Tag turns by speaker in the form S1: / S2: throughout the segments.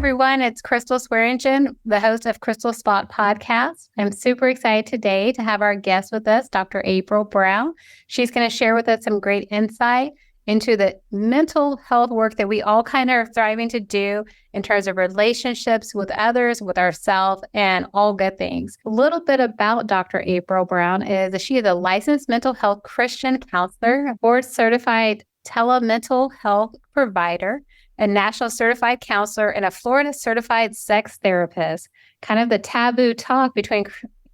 S1: everyone. It's Crystal Swearingen, the host of Crystal Spot Podcast. I'm super excited today to have our guest with us, Dr. April Brown. She's going to share with us some great insight into the mental health work that we all kind of are striving to do in terms of relationships with others, with ourselves, and all good things. A little bit about Dr. April Brown is that she is a licensed mental health Christian counselor, board certified telemental health provider, a national certified counselor, and a Florida certified sex therapist. Kind of the taboo talk between,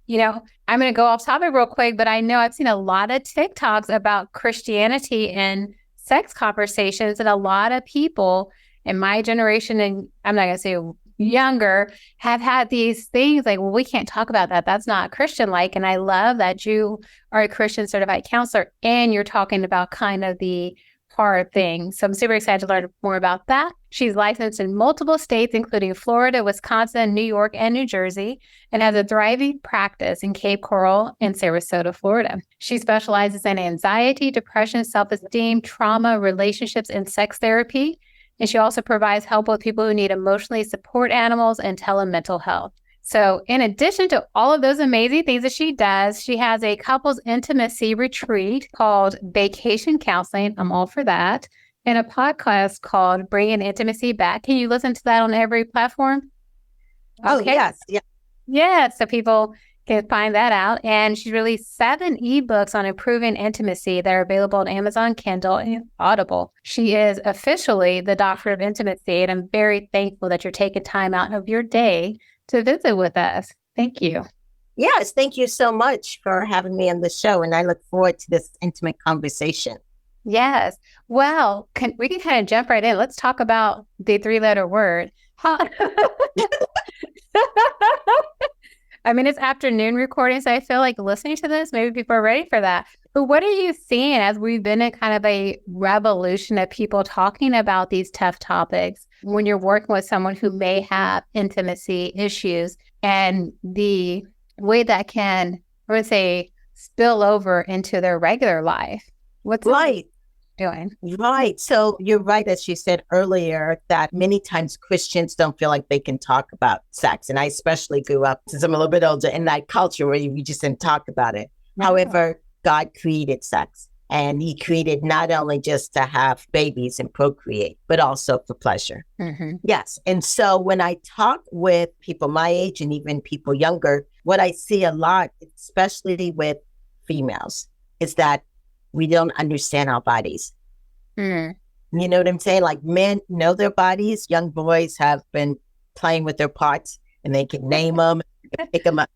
S1: I'm going to go off topic real quick, but I know I've seen a lot of TikToks about Christianity and sex conversations, and a lot of people in my generation, and I'm not going to say younger, have had these things like, well, we can't talk about that. That's not Christian-like. And I love that you are a Christian certified counselor and you're talking about kind of the hard thing. So I'm super excited to learn more about that. She's licensed in multiple states, including Florida, Wisconsin, New York, and New Jersey, and has a thriving practice in Cape Coral and Sarasota, Florida. She specializes in anxiety, depression, self-esteem, trauma, relationships, and sex therapy. And she also provides help with people who need emotionally support animals and telemental health. So in addition to all of those amazing things that she does, she has a couples intimacy retreat called Vacation Counseling. I'm all for that. And a podcast called Bringing Intimacy Back. Can you listen to that on every platform?
S2: Oh, yes. Yeah.
S1: Yeah. So people can find that out. And she released 7 ebooks on improving intimacy that are available on Amazon, Kindle, and Audible. She is officially the Doctor of Intimacy. And I'm very thankful that you're taking time out of your day to visit with us. Thank you.
S2: Yes, thank you so much for having me on the show. And I look forward to this intimate conversation.
S1: Yes. Well, we can kind of jump right in. Let's talk about the 3-letter word. I mean, it's afternoon recording, so I feel like listening to this, maybe people are ready for that. But what are you seeing as we've been in kind of a revolution of people talking about these tough topics when you're working with someone who may have intimacy issues and the way that can, I would say, spill over into their regular life? What's
S2: right
S1: doing?
S2: Right. So you're right, as you said earlier, that many times Christians don't feel like they can talk about sex. And I especially grew up, since I'm a little bit older, in that culture where we just didn't talk about it. Wow. However, God created sex, and he created not only just to have babies and procreate, but also for pleasure. Mm-hmm. Yes. And so when I talk with people my age and even people younger, what I see a lot, especially with females, is that we don't understand our bodies. Mm. You know what I'm saying? Like, men know their bodies. Young boys have been playing with their parts and they can name them, pick them up.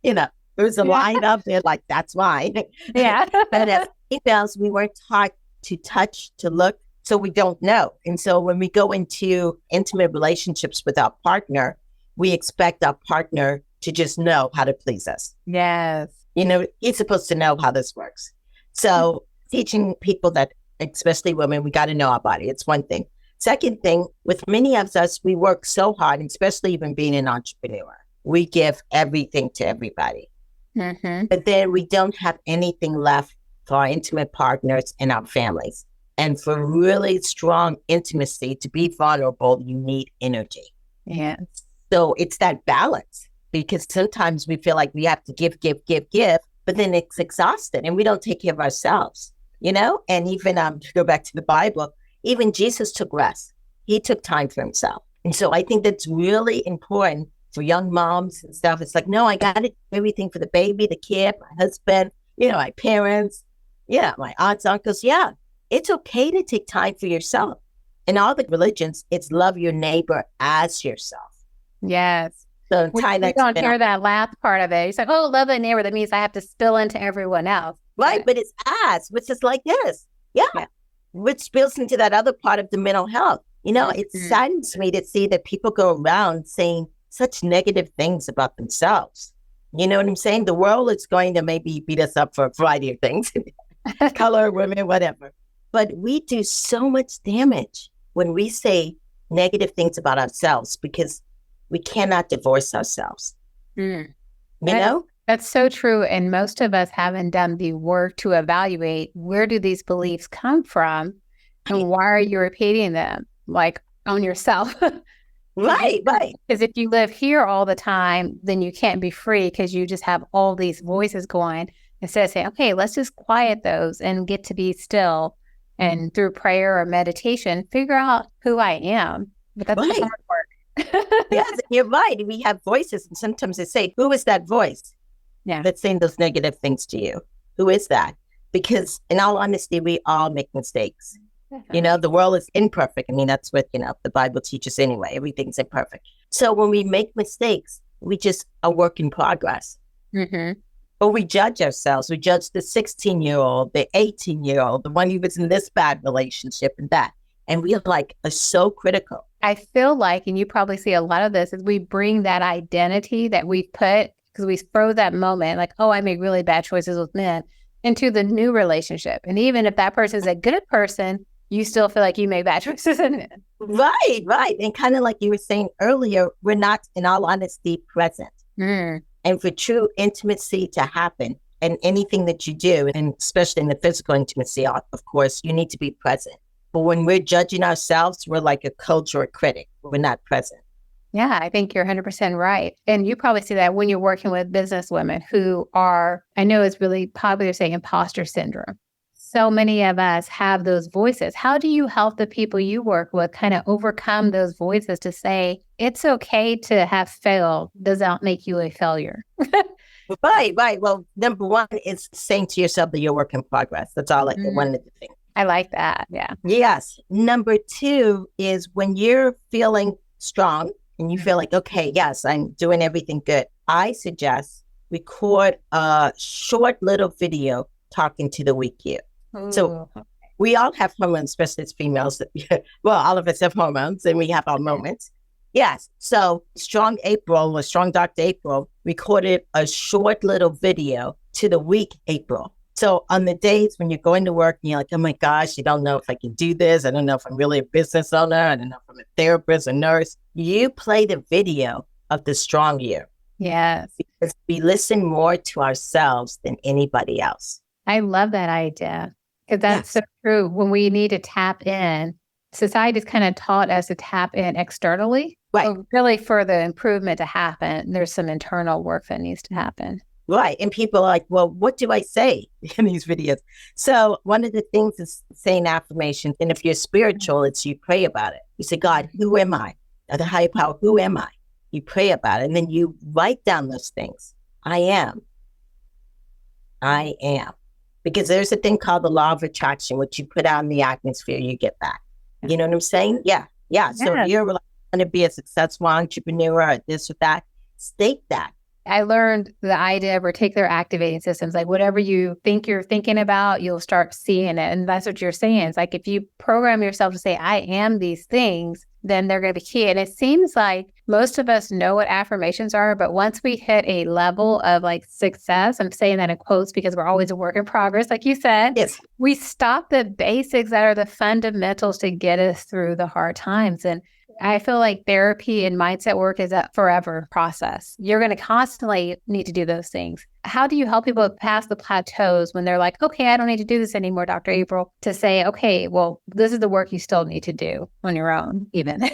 S2: There's a line up there like, that's mine.
S1: Yeah.
S2: But as females, we weren't taught to touch, to look, so we don't know. And so when we go into intimate relationships with our partner, we expect our partner to just know how to please us.
S1: Yes.
S2: He's supposed to know how this works. So teaching people that, especially women, we got to know our body. It's one thing. Second thing, with many of us, we work so hard, especially even being an entrepreneur. We give everything to everybody. Mm-hmm. But then we don't have anything left for our intimate partners and our families. And for really strong intimacy, to be vulnerable, you need energy.
S1: Yes.
S2: So it's that balance, because sometimes we feel like we have to give, but then it's exhausted and we don't take care of ourselves. And even to go back to the Bible, even Jesus took rest. He took time for himself. And so I think that's really important for young moms and stuff. It's like, no, I got to do everything for the baby, the kid, my husband, my parents, my aunts, uncles. Yeah, it's okay to take time for yourself. In all the religions, it's love your neighbor as yourself.
S1: Yes.
S2: So
S1: we don't hear that last part of it. It's like, oh, love the neighbor. That means I have to spill into everyone else.
S2: Right, but it's as, which is like this. Yeah. Which spills into that other part of the mental health. It saddens me to see that people go around saying such negative things about themselves. You know what I'm saying? The world is going to maybe beat us up for a variety of things. Color, women, whatever. But we do so much damage when we say negative things about ourselves, because we cannot divorce ourselves.
S1: That's so true. And most of us haven't done the work to evaluate, where do these beliefs come from and why are you repeating them, like, on yourself?
S2: Right, right.
S1: Because if you live here all the time, then you can't be free because you just have all these voices going. Instead of saying, okay, let's just quiet those and get to be still. And through prayer or meditation, figure out who I am. But that's the
S2: Right.
S1: hard work.
S2: Yes, you're right. We have voices, and sometimes they say, who is that voice
S1: Yeah.
S2: that's saying those negative things to you? Who is that? Because in all honesty, we all make mistakes. You know, the world is imperfect. I mean, that's what, the Bible teaches anyway. Everything's imperfect. So when we make mistakes, we just a work in progress.
S1: Mm-hmm.
S2: Or we judge ourselves. We judge the 16-year-old, the 18-year-old, the one who was in this bad relationship and that. And we are so critical.
S1: I feel like, and you probably see a lot of this, is we bring that identity that we put, because we froze that moment, like, oh, I made really bad choices with men, into the new relationship. And even if that person is a good person, you still feel like you made bad choices in it.
S2: Right, right. And kind of like you were saying earlier, we're not, in all honesty, present.
S1: Mm.
S2: And for true intimacy to happen and anything that you do, and especially in the physical intimacy, of course, you need to be present. But when we're judging ourselves, we're like a coach or a critic. We're not present.
S1: Yeah, I think you're 100% right. And you probably see that when you're working with business women who are, I know it's really popular to say imposter syndrome. So many of us have those voices. How do you help the people you work with kind of overcome those voices to say, it's okay to have failed, does not make you a failure?
S2: Right, right. Well, number one is saying to yourself that you're a work in progress. That's all one of the things.
S1: I like that. Yeah.
S2: Yes. Number two is when you're feeling strong and you feel like, okay, yes, I'm doing everything good. I suggest record a short little video talking to the weak you.
S1: Ooh.
S2: So we all have hormones, especially as females. Well, all of us have hormones and we have our moments. Yes. So Strong April or Strong Dr. April recorded a short little video to the weak April. So on the days when you're going to work and you're like, oh my gosh, you don't know if I can do this. I don't know if I'm really a business owner. I don't know if I'm a therapist, a nurse. You play the video of the strong you.
S1: Yes.
S2: Because we listen more to ourselves than anybody else.
S1: I love that idea. Because that's so true. When we need to tap in, society's kind of taught us to tap in externally.
S2: Right.
S1: But really, for the improvement to happen, there's some internal work that needs to happen.
S2: Right. And people are like, well, what do I say in these videos? So one of the things is saying affirmations. And if you're spiritual, it's you pray about it. You say, God, who am I? The higher power, who am I? You pray about it. And then you write down those things. I am. I am. Because there's a thing called the law of attraction, which you put out in the atmosphere, you get back. You know what I'm saying? Yeah. Yeah. So if you're going to be a successful entrepreneur or this or that, state that.
S1: I learned the idea of reticular activating systems, like whatever you think you're thinking about, you'll start seeing it. And that's what you're saying. It's like if you program yourself to say, I am these things, then they're going to be key. And it seems like most of us know what affirmations are, but once we hit a level of like success, I'm saying that in quotes because we're always a work in progress, like you said,
S2: yes,
S1: we stop the basics that are the fundamentals to get us through the hard times. And I feel like therapy and mindset work is a forever process. You're going to constantly need to do those things. How do you help people pass the plateaus when they're like, okay, I don't need to do this anymore, Dr. April, to say, okay, well, this is the work you still need to do on your own, even.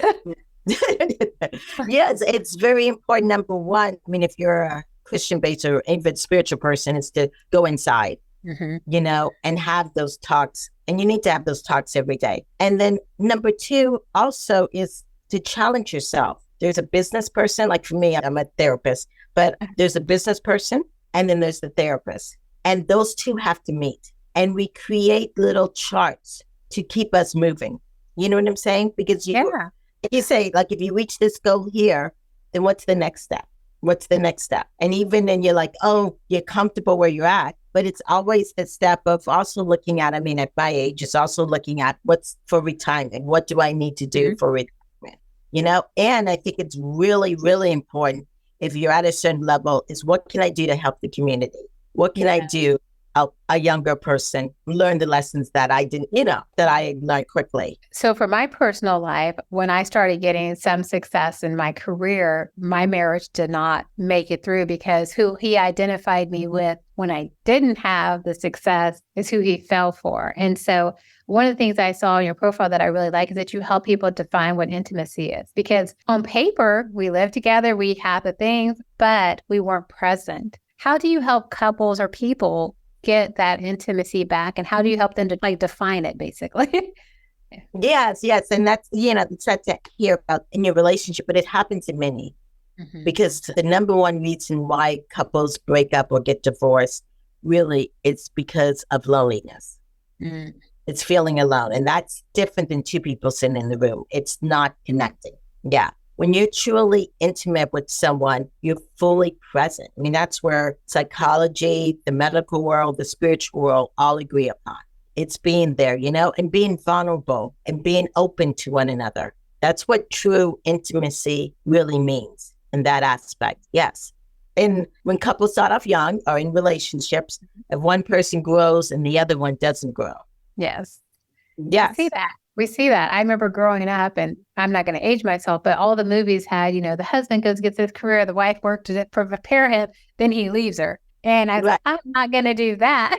S2: Yes, it's very important. Number one, I mean, if you're a Christian-based or even spiritual person, is to go inside, and have those talks. And you need to have those talks every day. And then number two also is to challenge yourself. There's a business person, like for me, I'm a therapist, but there's a business person and then there's the therapist. And those two have to meet. And we create little charts to keep us moving. You know what I'm saying? Because you say, like, if you reach this goal here, then what's the next step? What's the next step? And even then you're like, oh, you're comfortable where you're at. But it's always the step of also looking at, I mean, at my age, it's also looking at what's for retirement. What do I need to do for retirement? And I think it's really, really important if you're at a certain level is what can I do to help the community? What can I do help a younger person learn the lessons that I didn't, that I learned quickly.
S1: So for my personal life, when I started getting some success in my career, my marriage did not make it through because who he identified me with when I didn't have the success is who he fell for. And so one of the things I saw in your profile that I really like is that you help people define what intimacy is. Because on paper, we live together, we have the things, but we weren't present. How do you help couples or people get that intimacy back? And how do you help them to define it, basically?
S2: Yes. And that's, it's not to hear about in your relationship, but it happens in many. Because the number one reason why couples break up or get divorced, really, it's because of loneliness. It's feeling alone. And that's different than two people sitting in the room. It's not connecting. Yeah. When you're truly intimate with someone, you're fully present. I mean, that's where psychology, the medical world, the spiritual world all agree upon. It's being there, and being vulnerable and being open to one another. That's what true intimacy really means in that aspect. Yes. And when couples start off young or in relationships, if one person grows and the other one doesn't grow.
S1: Yes.
S2: Yes.
S1: We see that. I remember growing up, and I'm not going to age myself, but all the movies had, the husband goes, gets his career, the wife worked to prepare him, then he leaves her. And I was like, I'm not going to do that.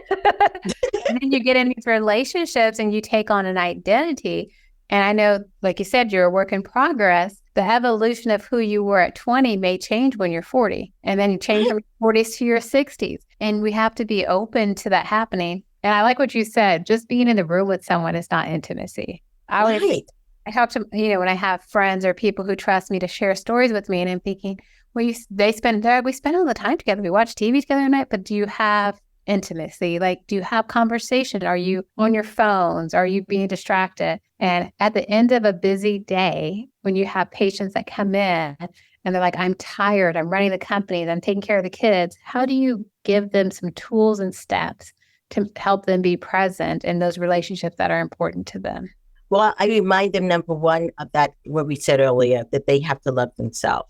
S1: And then you get in these relationships and you take on an identity. And I know, like you said, you're a work in progress. The evolution of who you were at 20 may change when you're 40. And then you change from your 40s to your 60s. And we have to be open to that happening. And I like what you said, just being in the room with someone is not intimacy. I help to, when I have friends or people who trust me to share stories with me, and I'm thinking, we spend all the time together. We watch TV together at night, but do you have intimacy? Like, do you have conversation? Are you on your phones? Are you being distracted? And at the end of a busy day, when you have patients that come in and they're like, I'm tired, I'm running the company, I'm taking care of the kids, how do you give them some tools and steps to help them be present in those relationships that are important to them?
S2: Well, I remind them, number one, of that, what we said earlier, that they have to love themselves,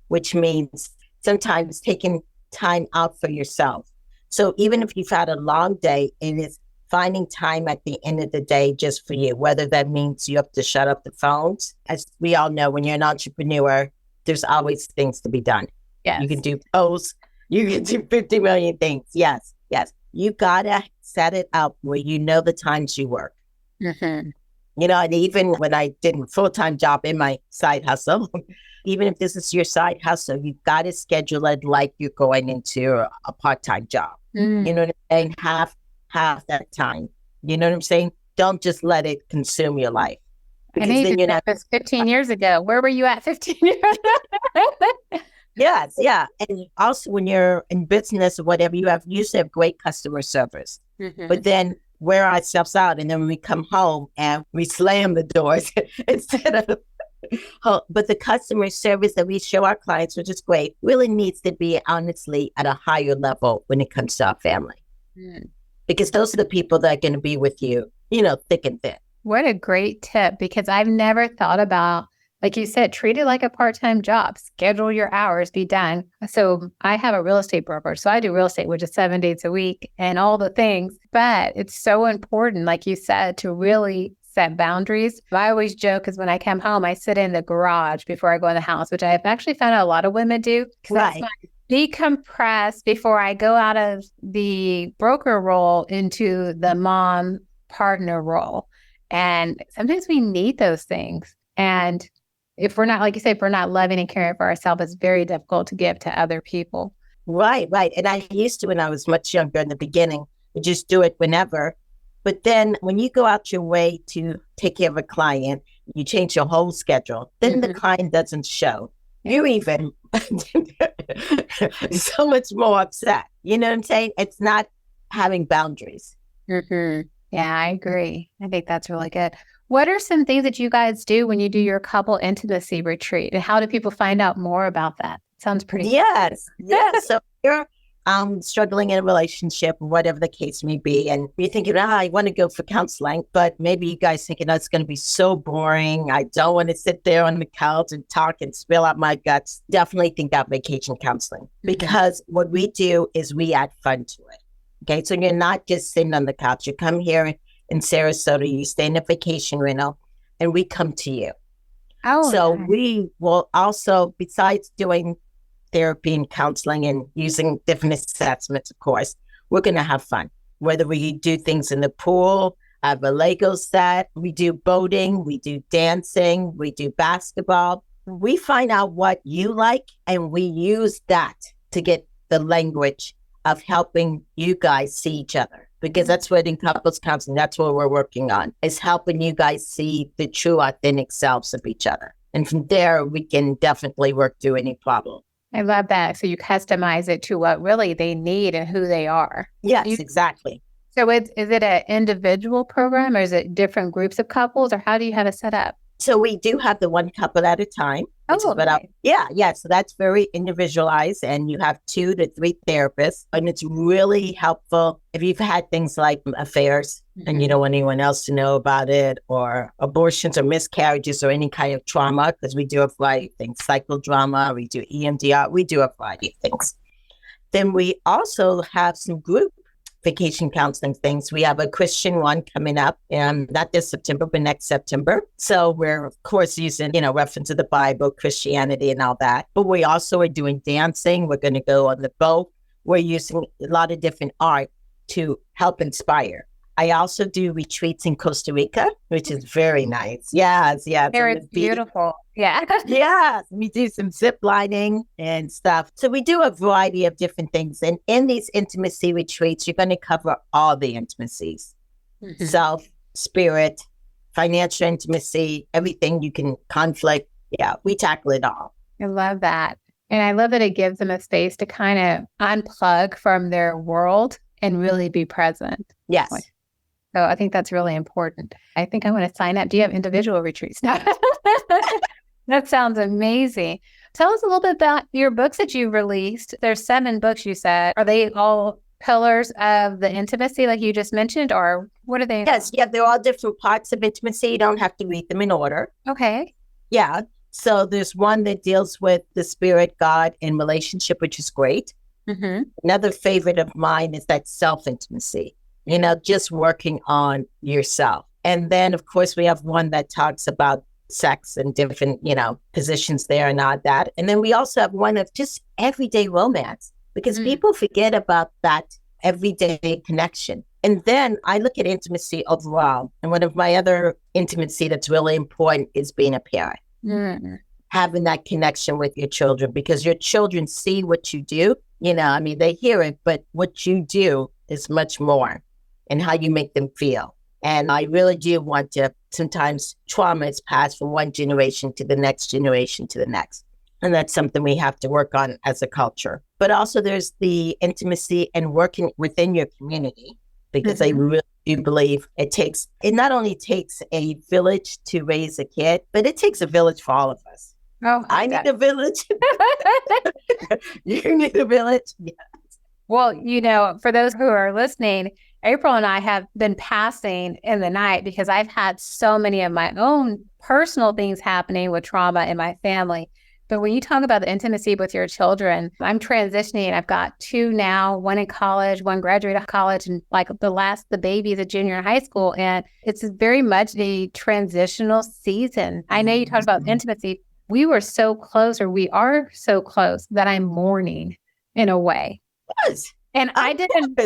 S2: which means sometimes taking time out for yourself. So even if you've had a long day, it is finding time at the end of the day just for you, whether that means you have to shut up the phones. As we all know, when you're an entrepreneur, there's always things to be done.
S1: Yes.
S2: You can do posts, you can do 50 million things. Yes. You got to set it up where you know the times you work. And even when I did a full-time job in my side hustle, even if this is your side hustle, you've got to schedule it like you're going into a part-time job. You know what I'm saying? Half that time. You know what I'm saying? Don't just let it consume your life.
S1: Because then you're not. 15 years ago. Where were you at 15 years ago?
S2: Yes, yeah. And also when you're in business or whatever, you usually have great customer service. But then wear ourselves out, and then when we come home and we slam the doors instead of but the customer service that we show our clients, which is great, really needs to be honestly at a higher level when it comes to our family. Because those are the people that are going to be with you, thick and thin.
S1: What a great tip, because I've never thought about, like you said, treat it like a part-time job, schedule your hours, be done. So I have a real estate broker. So I do real estate, which is 7 days a week and all the things. But it's so important, like you said, to really set boundaries. I always joke because when I come home, I sit in the garage before I go in the house, which I've actually found out a lot of women do.
S2: Right.
S1: Decompress before I go out of the broker role into the mom partner role. And sometimes we need those things. And if we're not, like you say, if we're not loving and caring for ourselves, it's very difficult to give to other people.
S2: Right. And I used to, when I was much younger in the beginning, just do it whenever. But then when you go out your way to take care of a client, you change your whole schedule, then the client doesn't show. You're even so much more upset. You know what I'm saying? It's not having boundaries.
S1: Yeah, I agree. I think that's really good. What are some things that you guys do when you do your couple intimacy retreat? And how do people find out more about that? Sounds pretty
S2: Yes. So you're struggling in a relationship, whatever the case may be, and you're thinking, I want to go for counseling, but maybe you guys thinking, it's going to be so boring. I don't want to sit there on the couch and talk and spill out my guts. Definitely think about vacation counseling, because what we do is we add fun to it. Okay. So you're not just sitting on the couch. You come here in Sarasota, you stay in a vacation rental, and we come to you.
S1: Oh,
S2: So
S1: nice.
S2: we will also, besides doing therapy and counseling and using different assessments, of course, we're going to have fun. Whether we do things in the pool, have a Lego set, we do boating, we do dancing, we do basketball. We find out what you like, and we use that to get the language of helping you guys see each other. Because that's what in couples counseling, that's what we're working on, is helping you guys see the true authentic selves of each other. And from there, we can definitely work through any problem.
S1: I love that. So you customize it to what really they need and who they are.
S2: Yes, exactly.
S1: So is it an individual program, or is it different groups of couples, or how do you have it set up?
S2: So we do have the one couple at a time.
S1: Oh, nice.
S2: Yeah. So that's very individualized, and you have 2 to 3 therapists, and it's really helpful if you've had things like affairs and you don't want anyone else to know about it, or abortions or miscarriages or any kind of trauma, because we do a variety of things, psychodrama, we do EMDR, we do a variety of things. Then we also have some group vacation counseling things. We have a Christian one coming up, and not this September, but next September. So we're, of course, using, reference to the Bible, Christianity, and all that. But we also are doing dancing. We're going to go on the boat. We're using a lot of different art to help inspire. I also do retreats in Costa Rica, which is very nice. Yes.
S1: There it's beautiful. Yeah.
S2: Yeah. We do some zip lining and stuff. So we do a variety of different things. And in these intimacy retreats, you're going to cover all the intimacies, self, spirit, financial intimacy, everything you can, conflict. Yeah, we tackle it all.
S1: I love that. And I love that it gives them a space to kind of unplug from their world and really be present.
S2: Yes.
S1: So I think that's really important. I think I want to sign up. Do you have individual retreats? That sounds amazing. Tell us a little bit about your books that you released. There's 7 books you said. Are they all pillars of the intimacy like you just mentioned, or what are they?
S2: Yes. Yeah, they're all different parts of intimacy. You don't have to read them in order.
S1: Okay.
S2: Yeah. So there's one that deals with the spirit, God, and relationship, which is great. Another favorite of mine is that self-intimacy. Just working on yourself. And then, of course, we have one that talks about sex and different, positions there and all that. And then we also have one of just everyday romance, because people forget about that everyday connection. And then I look at intimacy overall. And one of my other intimacy that's really important is being a parent. Having that connection with your children, because your children see what you do. They hear it, but what you do is much more. And how you make them feel. And I really do want to, sometimes trauma is passed from one generation to the next generation to the next. And that's something we have to work on as a culture. But also there's the intimacy and working within your community, because I really do believe it not only takes a village to raise a kid, but it takes a village for all of us.
S1: Oh,
S2: I need a village. You need a village. Yeah.
S1: Well, for those who are listening, April and I have been passing in the night because I've had so many of my own personal things happening with trauma in my family. But when you talk about the intimacy with your children, I'm transitioning. I've got 2 now, one in college, one graduated college, and the baby is a junior in high school. And it's very much a transitional season. I know you talked about intimacy. We were so close, or we are so close, that I'm mourning in a way.
S2: Yes.
S1: And I didn't.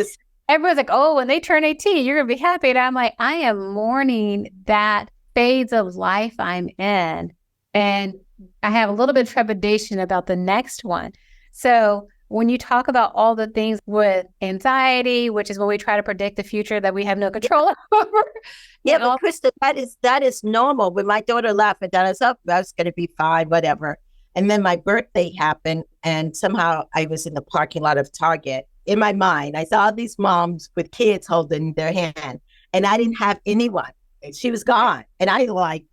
S1: Everyone's like, oh, when they turn 18, you're going to be happy. And I'm like, I am mourning that phase of life I'm in. And I have a little bit of trepidation about the next one. So when you talk about all the things with anxiety, which is when we try to predict the future that we have no control over.
S2: Yeah, but Krista, that is normal. When my daughter laughed at that, I was I was going to be fine, whatever. And then my birthday happened, and somehow I was in the parking lot of Target. In my mind, I saw these moms with kids holding their hand, and I didn't have anyone. And she was gone. And I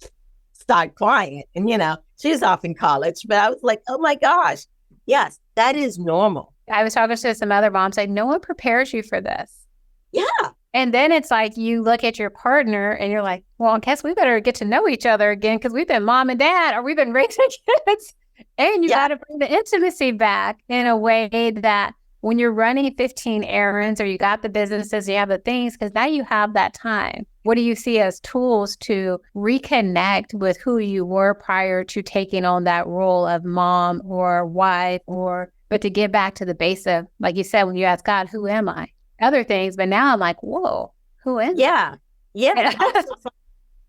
S2: started crying. And, she was off in college, but I was like, oh my gosh. Yes, that is normal.
S1: I was talking to some other moms, like, no one prepares you for this.
S2: Yeah.
S1: And then it's like you look at your partner and you're like, well, I guess we better get to know each other again, because we've been mom and dad, or we've been raising kids. And you got to bring the intimacy back in a way that when you're running 15 errands or you got the businesses, you have the things, because now you have that time. What do you see as tools to reconnect with who you were prior to taking on that role of mom or wife, but to get back to the base of, like you said, when you ask God, who am I? Other things, but now I'm like, whoa, who am
S2: Yeah. Yeah.
S1: I?
S2: Also,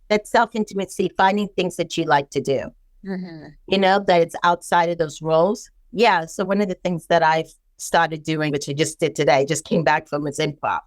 S2: that self-intimacy, finding things that you like to do, that it's outside of those roles. Yeah. So one of the things that I've started doing, which I just did today, just came back from, is improv.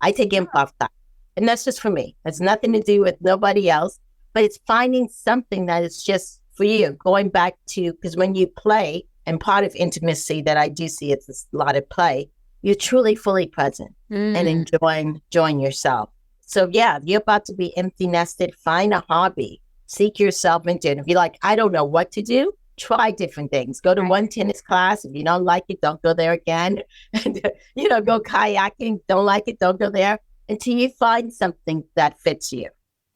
S2: I take improv time. And that's just for me. It's nothing to do with nobody else, but it's finding something that is just for you. Going back to, because when you play, and part of intimacy that I do see, it's a lot of play, you're truly fully present and enjoying yourself. So yeah, you're about to be empty nested, find a hobby, seek yourself into it. If you're like, I don't know what to do, try different things. Go to one tennis class. If you don't like it, don't go there again. Go kayaking. Don't like it, don't go there until you find something that fits you.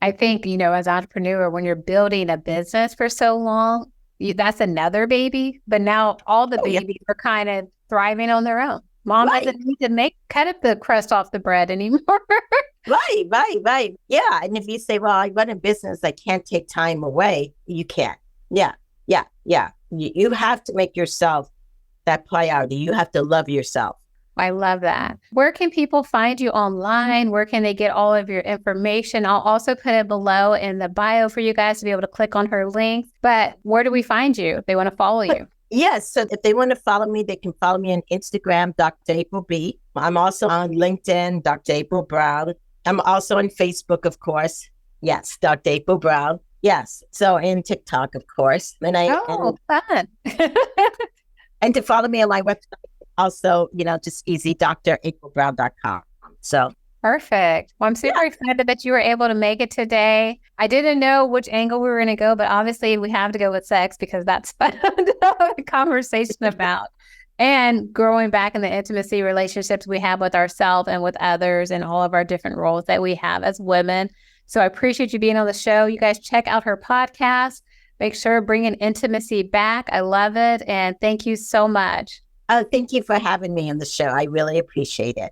S1: I think, as an entrepreneur, when you're building a business for so long, that's another baby. But now all the babies are kind of thriving on their own. Mom doesn't need to cut up the crust off the bread anymore.
S2: Right. Yeah. And if you say, well, I run a business, I can't take time away, you can't. Yeah. You have to make yourself that priority. You have to love yourself.
S1: I love that. Where can people find you online? Where can they get all of your information? I'll also put it below in the bio for you guys to be able to click on her links. But where do we find you if they want to follow you?
S2: Yes. So if they want to follow me, they can follow me on Instagram, Dr. April B. I'm also on LinkedIn, Dr. April Brown. I'm also on Facebook, of course. Yes, Dr. April Brown. Yes. So in TikTok, of course.
S1: Fun.
S2: And to follow me on my website, also, just easy, draprilbrown.com. So
S1: perfect. Well, I'm super excited that you were able to make it today. I didn't know which angle we were going to go, but obviously we have to go with sex because that's fun to have a conversation about. And growing back in the intimacy relationships we have with ourselves and with others and all of our different roles that we have as women. So I appreciate you being on the show. You guys check out her podcast. Make sure bringing intimacy back. I love it. And thank you so much.
S2: Thank you for having me on the show. I really appreciate it.